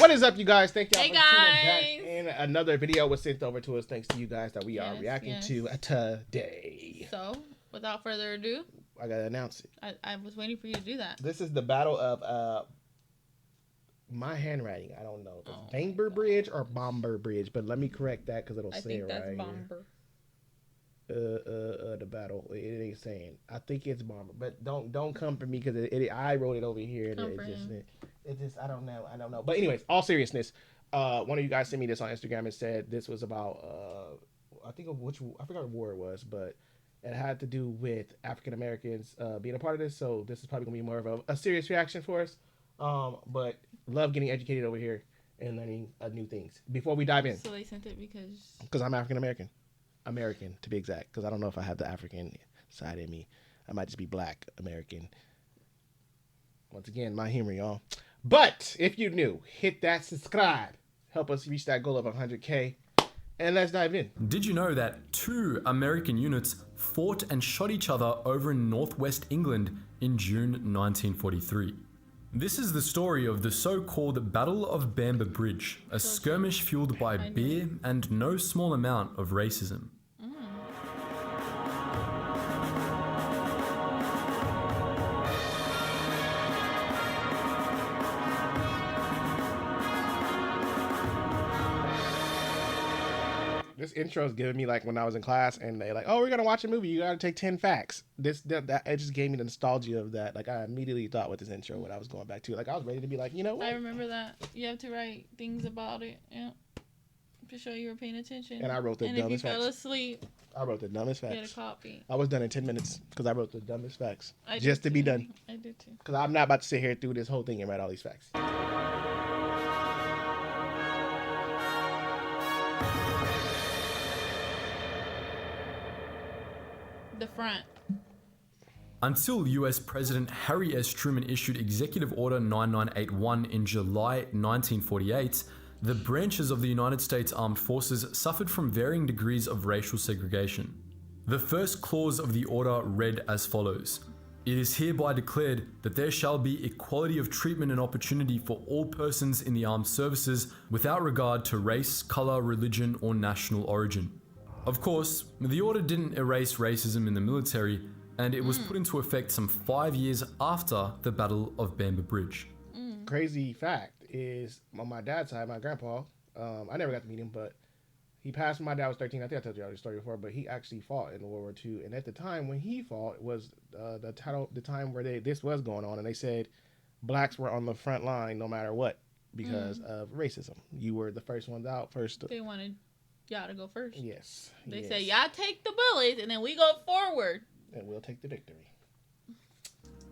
What is up, you guys? Thank y'all Hey, for tuning back. guys. And another video was sent over to us thanks to you guys that we are reacting to today. So, without further ado, I gotta announce it. I was waiting for you to do that. This is the battle of my handwriting. I don't know if it's Bamber Bridge or Bamber Bridge, but let me correct that because it'll say it right. I think that's Bamber. The battle. It ain't saying. I think it's Bamber, but don't come for me because I wrote it over here. And it just I don't know. But anyways, all seriousness, one of you guys sent me this on Instagram and said this was about I forgot what war it was, but it had to do with African Americans being a part of this. So this is probably gonna be more of a serious reaction for us. But love getting educated over here and learning new things. Before we dive in, so they sent it because I'm African American to be exact, because I don't know if I have the African side in me. I might just be Black American. Once again, my humor, y'all. But if you're new, hit that subscribe. Help us reach that goal of 100K. And let's dive in. Did you know that 2 American units fought and shot each other over in northwest England in June 1943? This is the story of the so-called Battle of Bamber Bridge, a skirmish fueled by beer and no small amount of racism. This intro is giving me like when I was in class and they like, oh, we're gonna watch a movie. You gotta take 10 facts. That it just gave me the nostalgia of that. Like I immediately thought with this intro what I was going back to. Like I was ready to be like, you know what? I remember that. You have to write things about it. Yeah. To show you were paying attention. And I wrote the dumbest facts. And if you fell asleep, I wrote the dumbest facts. Get a copy. I was done in 10 minutes because I wrote the dumbest facts just to be done. I did too. Because I'm not about to sit here through this whole thing and write all these facts. The front. Until US President Harry S. Truman issued Executive Order 9981 in July 1948, the branches of the United States Armed Forces suffered from varying degrees of racial segregation. The first clause of the order read as follows: "It is hereby declared that there shall be equality of treatment and opportunity for all persons in the armed services without regard to race, color, religion, or national origin." Of course, the order didn't erase racism in the military, and it was put into effect some 5 years after the Battle of Bamber Bridge. Crazy fact is, on my dad's side, my grandpa, I never got to meet him, but he passed when my dad was 13. I think I told you all this story before, but he actually fought in World War II. And at the time when he fought was the time where this was going on, and they said blacks were on the front line no matter what because of racism. You were the first ones out first. They wanted y'all to go first. Yes. They say y'all take the bullets and then we go forward. And we'll take the victory.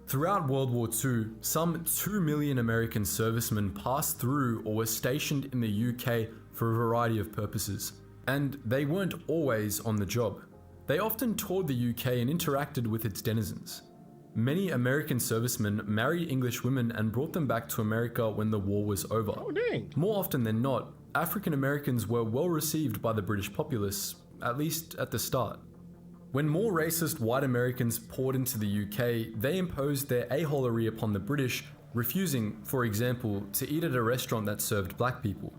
Throughout World War II, some 2 million American servicemen passed through or were stationed in the UK for a variety of purposes. And they weren't always on the job. They often toured the UK and interacted with its denizens. Many American servicemen married English women and brought them back to America when the war was over. Oh, dang. More often than not, African Americans were well received by the British populace, at least at the start. When more racist white Americans poured into the UK, they imposed their aholery upon the British, refusing, for example, to eat at a restaurant that served black people.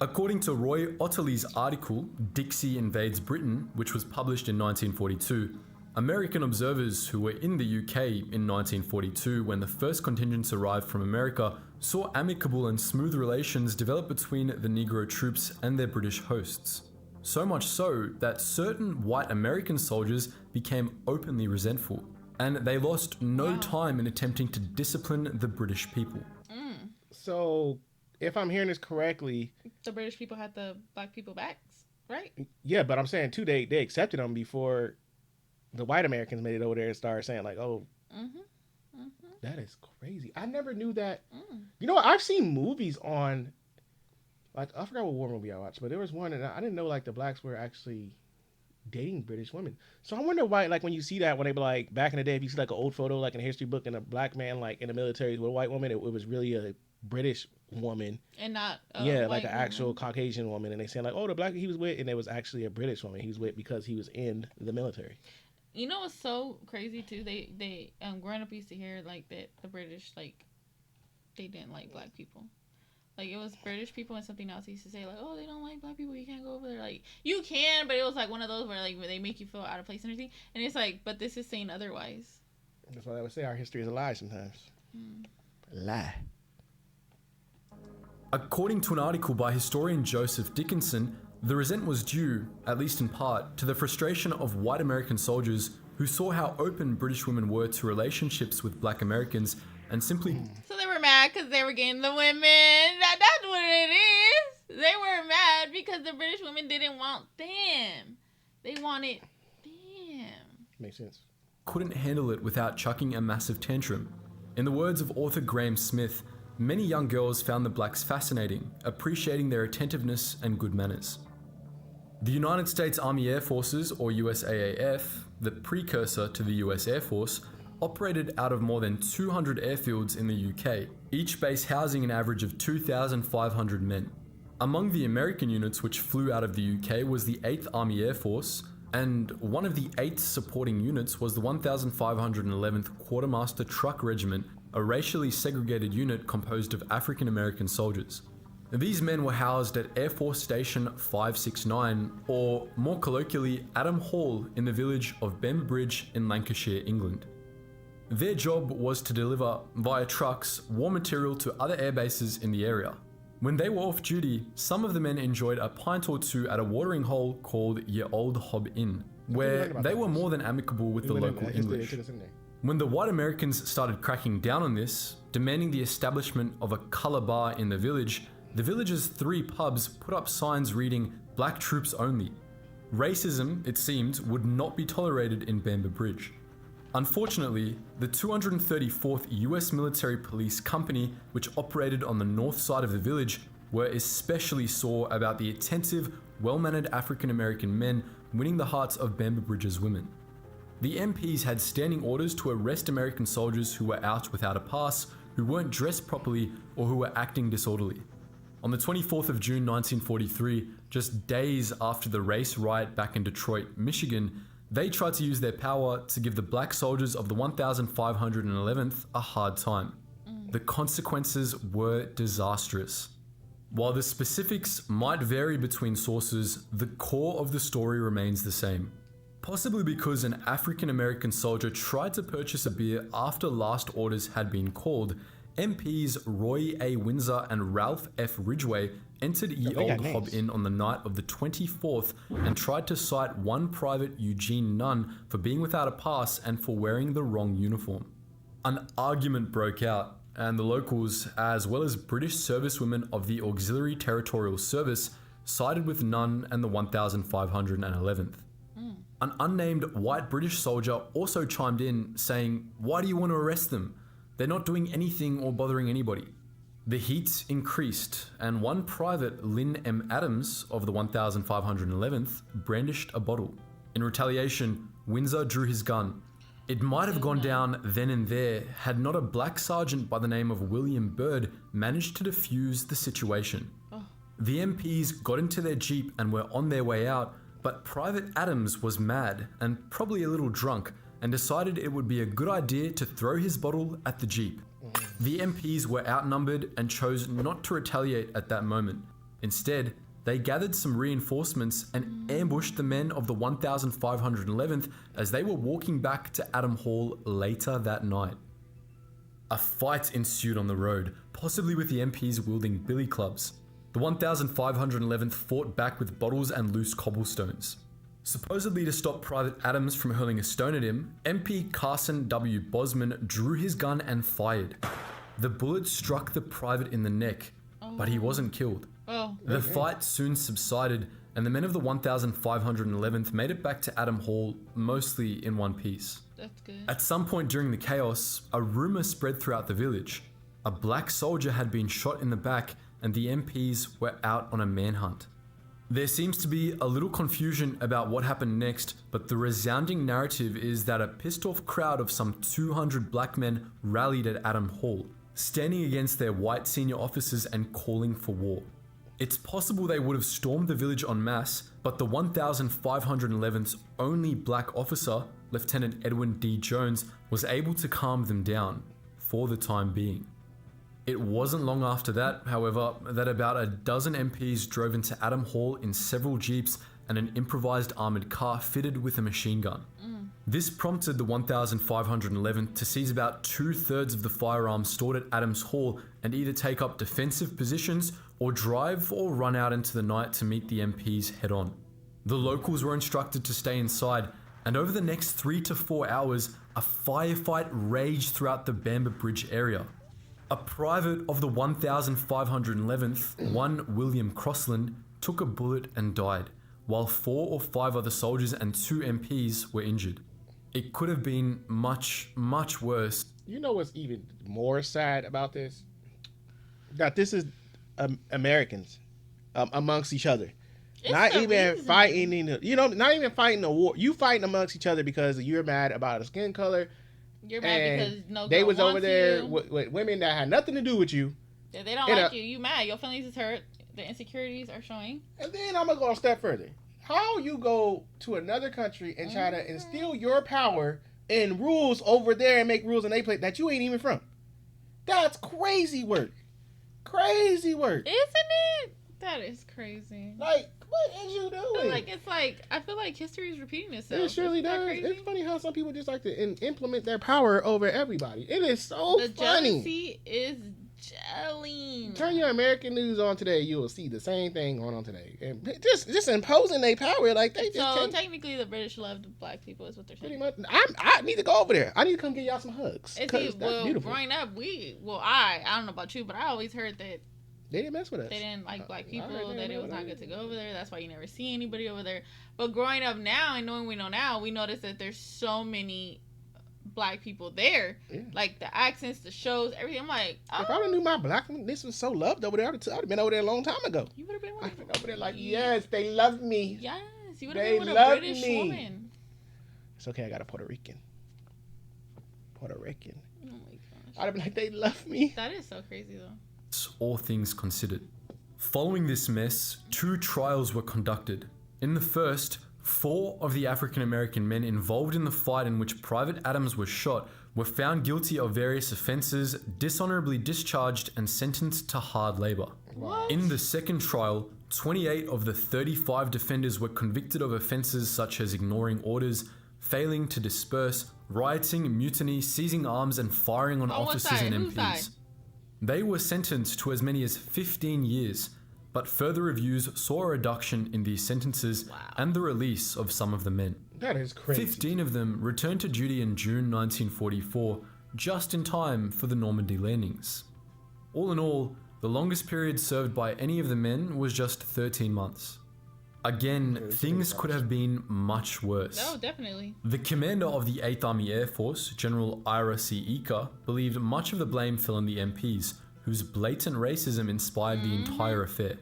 According to Roy Otterly's article, Dixie Invades Britain, which was published in 1942, American observers who were in the UK in 1942 when the first contingents arrived from America saw amicable and smooth relations develop between the Negro troops and their British hosts. So much so that certain white American soldiers became openly resentful, and they lost no time in attempting to discipline the British people. So, if I'm hearing this correctly, the British people had the black people backs, right? Yeah, but I'm saying too, they accepted them before the white Americans made it over there and started saying like, oh, that is crazy. I never knew that. You know what? I've seen movies on, like, I forgot what war movie I watched, but there was one and I didn't know like the blacks were actually dating British women. So I wonder why, like when you see that, when they be like back in the day, if you see like an old photo like in a history book and a black man like in the military with a white woman, it was really a British woman and not like an actual Caucasian woman, and they saying like, oh, the black he was with, and it was actually a British woman he was with because he was in the military. You know what's so crazy too? They growing up used to hear like that the British like they didn't like black people. Like, it was British people and something else. He used to say, like, oh, they don't like black people. You can't go over there. Like, you can, but it was, like, one of those where, like, they make you feel out of place and everything. And it's like, but this is saying otherwise. That's why I would say our history is a lie sometimes. A lie. According to an article by historian Joseph Dickinson, the resent was due, at least in part, to the frustration of white American soldiers who saw how open British women were to relationships with black Americans and simply... So they were mad because they were getting the women. That's what it is. They were mad because the British women didn't want them. They wanted them. Makes sense. Couldn't handle it without chucking a massive tantrum. In the words of author Graham Smith, many young girls found the blacks fascinating, appreciating their attentiveness and good manners. The United States Army Air Forces, or USAAF, the precursor to the US Air Force, operated out of more than 200 airfields in the UK, each base housing an average of 2,500 men. Among the American units which flew out of the UK was the 8th Army Air Force, and one of the 8 supporting units was the 1511th Quartermaster Truck Regiment, a racially segregated unit composed of African American soldiers. These men were housed at Air Force Station 569, or more colloquially, Adam Hall, in the village of Bamber Bridge in Lancashire, England. Their job was to deliver, via trucks, war material to other air bases in the area. When they were off duty, some of the men enjoyed a pint or two at a watering hole called Ye Old Hob Inn, where they were more than amicable with the local English. When the white Americans started cracking down on this, demanding the establishment of a colour bar in the village's 3 pubs put up signs reading "Black Troops Only." Racism, it seemed, would not be tolerated in Bamber Bridge. Unfortunately, the 234th US Military Police Company, which operated on the north side of the village, were especially sore about the attentive, well-mannered African American men winning the hearts of Bamber Bridge's women. The MPs had standing orders to arrest American soldiers who were out without a pass, who weren't dressed properly, or who were acting disorderly. On the 24th of June 1943, just days after the race riot back in Detroit, Michigan, they tried to use their power to give the black soldiers of the 1511th a hard time. The consequences were disastrous. While the specifics might vary between sources, the core of the story remains the same. Possibly because an African American soldier tried to purchase a beer after last orders had been called, MPs Roy A. Windsor and Ralph F. Ridgway entered Ye Old Hob Inn on the night of the 24th and tried to cite one Private Eugene Nunn for being without a pass and for wearing the wrong uniform. An argument broke out, and the locals, as well as British servicewomen of the Auxiliary Territorial Service, sided with Nunn and the 1511th. An unnamed white British soldier also chimed in, saying, "Why do you want to arrest them? They're not doing anything or bothering anybody." The heat increased, and one private, Lynn M. Adams of the 1511th, brandished a bottle. In retaliation, Windsor drew his gun. It might have gone down then and there had not a black sergeant by the name of William Byrd managed to defuse the situation. The MPs got into their jeep and were on their way out, but Private Adams was mad and probably a little drunk, and decided it would be a good idea to throw his bottle at the jeep. The MPs were outnumbered and chose not to retaliate at that moment. Instead, they gathered some reinforcements and ambushed the men of the 1511th as they were walking back to Adam Hall later that night. A fight ensued on the road, possibly with the MPs wielding billy clubs. The 1511th fought back with bottles and loose cobblestones. Supposedly to stop Private Adams from hurling a stone at him, MP Carson W. Bosman drew his gun and fired. The bullet struck the private in the neck, but he wasn't killed. The fight soon subsided, and the men of the 1511th made it back to Adam Hall, mostly in one piece. That's good. At some point during the chaos, a rumor spread throughout the village. A black soldier had been shot in the back, and the MPs were out on a manhunt. There seems to be a little confusion about what happened next, but the resounding narrative is that a pissed off crowd of some 200 black men rallied at Adam Hall, standing against their white senior officers and calling for war. It's possible they would have stormed the village en masse, but the 1511th's only black officer, Lieutenant Edwin D. Jones, was able to calm them down, for the time being. It wasn't long after that, however, that about a dozen MPs drove into Adam Hall in several jeeps and an improvised armoured car fitted with a machine gun. This prompted the 1511th to seize about 2/3 of the firearms stored at Adams Hall and either take up defensive positions or drive or run out into the night to meet the MPs head on. The locals were instructed to stay inside, and over the next 3 to 4 hours, a firefight raged throughout the Bamber Bridge area. A private of the 1511th, one William Crossland, took a bullet and died, while 4 or 5 other soldiers and 2 MPs were injured. It could have been much, much worse. You know what's even more sad about this? That this is Americans amongst each other. It's Not the even reason. fighting in the, not even fighting a war. You fighting amongst each other because you're mad about a skin color. You're mad And because no girl they was over wants there you. with women that had nothing to do with you. If they don't and like you, you mad. Your feelings is hurt. The insecurities are showing. And then I'm gonna go a step further. How you go to another country and try to instill your power and rules over there and make rules in a place that you ain't even from? That's crazy work. Crazy work. Isn't it? That is crazy. Like, what is you doing? I feel like history is repeating itself. It surely Isn't that does. crazy? It's funny how some people just like to implement their power over everybody. It is so The funny. jealousy is gelling. Turn your American news on today, you will see the same thing going on today. And just imposing their power like they just So can't. technically, the British loved black people, is what they're Pretty saying. much. I need to go over there. I need to come get y'all some hugs. It's 'Cause that's beautiful. growing up, I don't know about you, but I always heard that They didn't mess with us. they didn't like black I people, heard that they it was didn't not know good to go over there. That's why you never see anybody over there. But growing up now and knowing we know now, we notice that there's so many black people there. Yeah. Like the accents, the shows, everything. I'm like, oh, If I would knew my blackness was so loved over there, I'd have been over there a long time ago. you would have been I'd with been over there like, yes, they love me. Yes, you would have They been with a love British me. woman. It's okay, I got a Puerto Rican. Puerto Rican. Oh my gosh. I'd have been like, they love me. That is so crazy though. All things considered. Following this mess, 2 trials were conducted. In the first, 4 of the African American men involved in the fight in which Private Adams was shot were found guilty of various offences, dishonourably discharged, and sentenced to hard labour. What? In the second trial, 28 of the 35 defenders were convicted of offences such as ignoring orders, failing to disperse, rioting, mutiny, seizing arms, and firing on On what officers side? and Whose MPs. side? They were sentenced to as many as 15 years, but further reviews saw a reduction in these sentences Wow. and the release of some of the men. That is crazy. 15 of them returned to duty in June 1944, just in time for the Normandy landings. All in all, the longest period served by any of the men was just 13 months. Again, things could have been much worse. Oh, definitely. The commander of the 8th Army Air Force, General Ira C. Iker, believed much of the blame fell on the MPs, whose blatant racism inspired the entire affair.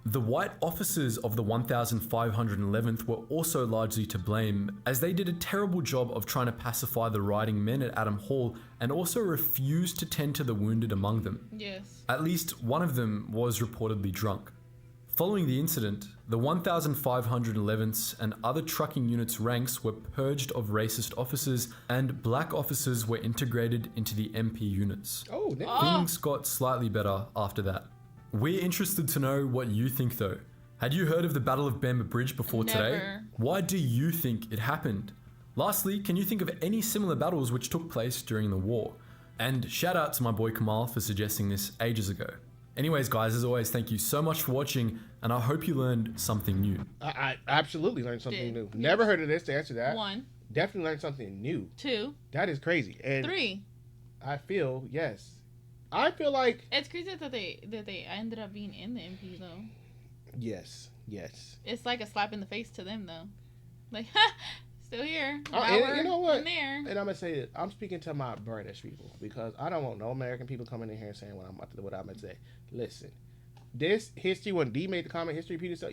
The white officers of the 1511th were also largely to blame, as they did a terrible job of trying to pacify the rioting men at Adam Hall and also refused to tend to the wounded among them. Yes. At least one of them was reportedly drunk. Following the incident, the 1511th and other trucking units' ranks were purged of racist officers, and black officers were integrated into the MP units. Oh, damn. Things got slightly better after that. We're interested to know what you think though. Had you heard of the Battle of Bamber Bridge before today? Never. Why do you think it happened? Lastly, can you think of any similar battles which took place during the war? And shout out to my boy Kamal for suggesting this ages ago. Anyways guys, as always, thank you so much for watching, and I hope you learned something new. I absolutely learned something Did. new. Never heard of this to answer that. 1, Definitely learned something new. 2, That is crazy. And 3. I feel, yes. I feel like, It's crazy that they ended up being in the MP though. yes. It's like a slap in the face to them though. Like, still here. Oh, Now and we're you know what? in there. And I'm gonna say it. I'm speaking to my British people because I don't want no American people coming in here and saying what I'm gonna say. Listen, this history when D made the comment, history repeated itself.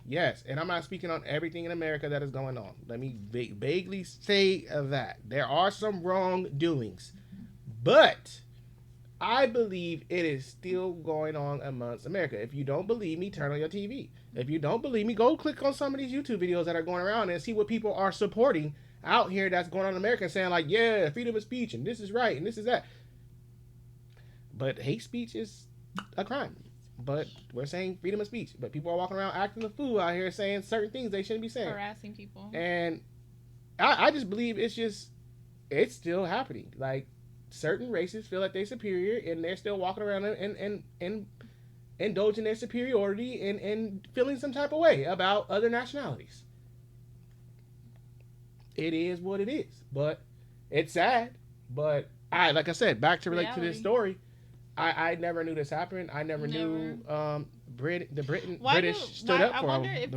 Yes, and I'm not speaking on everything in America that is going on. Let me vaguely say that there are some wrongdoings, but I believe it is still going on amongst America. If you don't believe me, turn on your TV. If you don't believe me, go click on some of these YouTube videos that are going around and see what people are supporting out here that's going on in America, saying like, yeah, freedom of speech and this is right and this is that. But hate speech is a crime. But we're saying freedom of speech. But people are walking around acting a fool out here saying certain things they shouldn't be saying. Harassing people. And I just believe it's still happening. Like, certain races feel like they're superior, and they're still walking around and indulging their superiority and feeling some type of way about other nationalities. It is what it is. But it's sad. But like I said, back to relate to this story, I never knew this happened. I never knew British stood up for them. I wonder if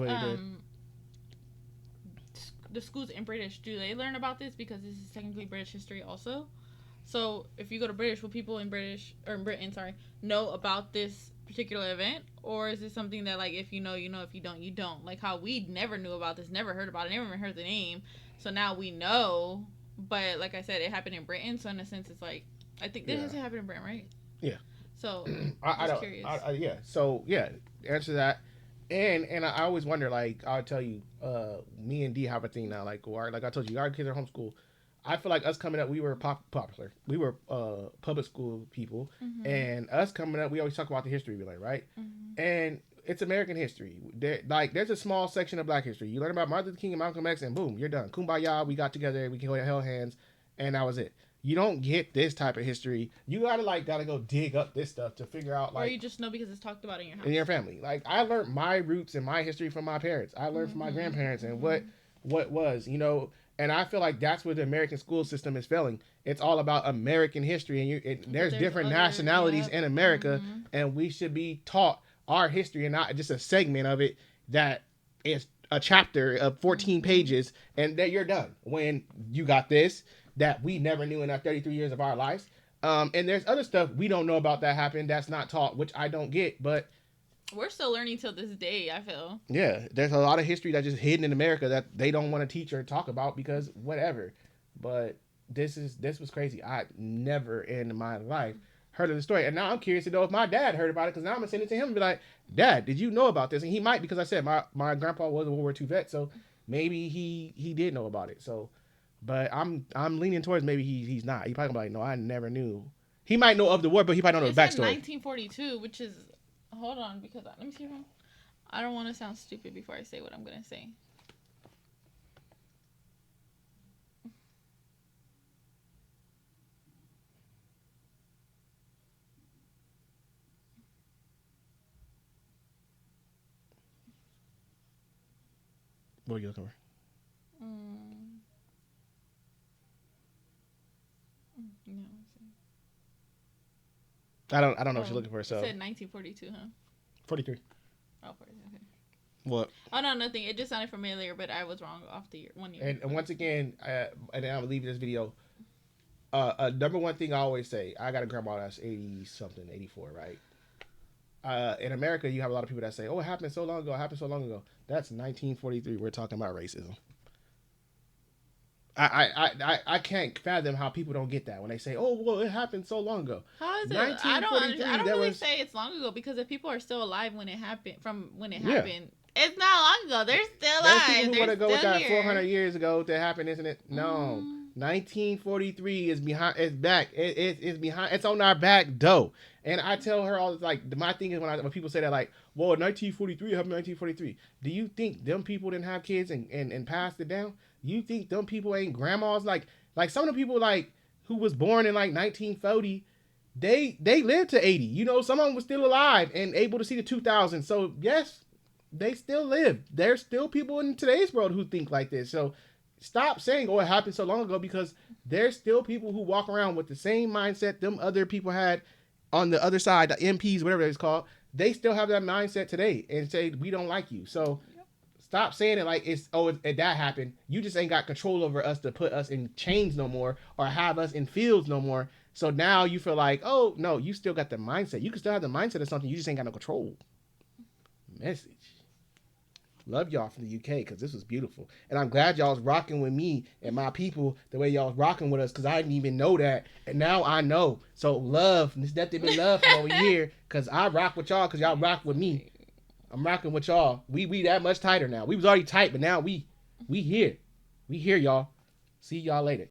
the schools in British, do they learn about this, because this is technically British history also? So if you go to British, will people in Britain know about this particular event, or is this something that, like, if you know, you know, if you don't, you don't? Like how we never knew about this, never heard about it, never even heard the name. So now we know, but like I said, it happened in Britain. So in a sense, it's like, I think this has happened in Britain, right? Yeah. So I don't. Curious. Yeah. So yeah, answer that. And I always wonder, like, I'll tell you, me and D have a thing now. Like I told you, our kids are homeschooled. I feel like us coming up, we were popular. We were public school people, and us coming up, we always talk about the history we learn, right? And it's American history. There's a small section of Black history. You learn about Martin Luther King and Malcolm X, and boom, you're done. Kumbaya, we got together, we can held hands, and that was it. You don't get this type of history. You gotta go dig up this stuff to figure out, like, or you just know because it's talked about in your house, in your family. Like, I learned my roots and my history from my parents. I learned from my grandparents and what was, you know. And I feel like that's where the American school system is failing. It's all about American history, and there's different nationalities in America, and we should be taught our history and not just a segment of it that is a chapter of 14 pages, and that you're done when you got this that we never knew in our 33 years of our lives. And there's other stuff we don't know about that happened that's not taught, which I don't get, but we're still learning till this day, I feel. Yeah, there's a lot of history that's just hidden in America that they don't want to teach or talk about because whatever. But this was crazy. I never in my life heard of the story. And now I'm curious to know if my dad heard about it, because now I'm going to send it to him and be like, Dad, did you know about this? And he might, because I said my grandpa was a World War II vet, so maybe he did know about it. So, but I'm leaning towards maybe he's not. He probably gonna be like, no, I never knew. He might know of the war, but he probably don't know the backstory. 1942, which is, hold on, because let me see. I don't want to sound stupid before I say what I'm gonna say. What are you looking for? No. I don't know what you're looking for. So it said 1942, huh? 43. Oh, 43. Okay. What? Oh no, nothing. It just sounded familiar, but I was wrong off the year. 1 year. And once again, and then I'll leave this video. Number one thing I always say, I got a grandma that's 80 something, 84, right? In America, you have a lot of people that say, "Oh, it happened so long ago. It happened so long ago." That's 1943. We're talking about racism. I can't fathom how people don't get that when they say, "Oh, well, it happened so long ago." How is it? I don't really say it's long ago, because if people are still alive when it happened, it's not long ago. They're still alive. There's people who want to go with that here. 400 years ago to happen, isn't it? No. 1943 is behind. It's back. It's behind. It's on our back door. And I tell her all, like, my thing is when people say that, like, well, 1943 happened in 1943. Do you think them people didn't have kids and passed it down? You think them people ain't grandmas? Like some of the people, like, who was born in like 1940, they lived to 80. You know, some of them were still alive and able to see the 2000s. So yes, they still live. There's still people in today's world who think like this. So stop saying, "Oh, it happened so long ago," because there's still people who walk around with the same mindset them other people had on the other side, the MPs, whatever it's called. They still have that mindset today and say, "We don't like you." So stop saying it like that happened. You just ain't got control over us to put us in chains no more or have us in fields no more. So now you feel like, oh, no, you still got the mindset. You can still have the mindset of something. You just ain't got no control. Message. Love y'all from the UK, because this was beautiful. And I'm glad y'all was rocking with me and my people the way y'all was rocking with us, because I didn't even know that. And now I know. So love. There's nothing but love from over here, because I rock with y'all because y'all rock with me. I'm rocking with y'all. We that much tighter now. We was already tight, but now we here. We here, y'all. See y'all later.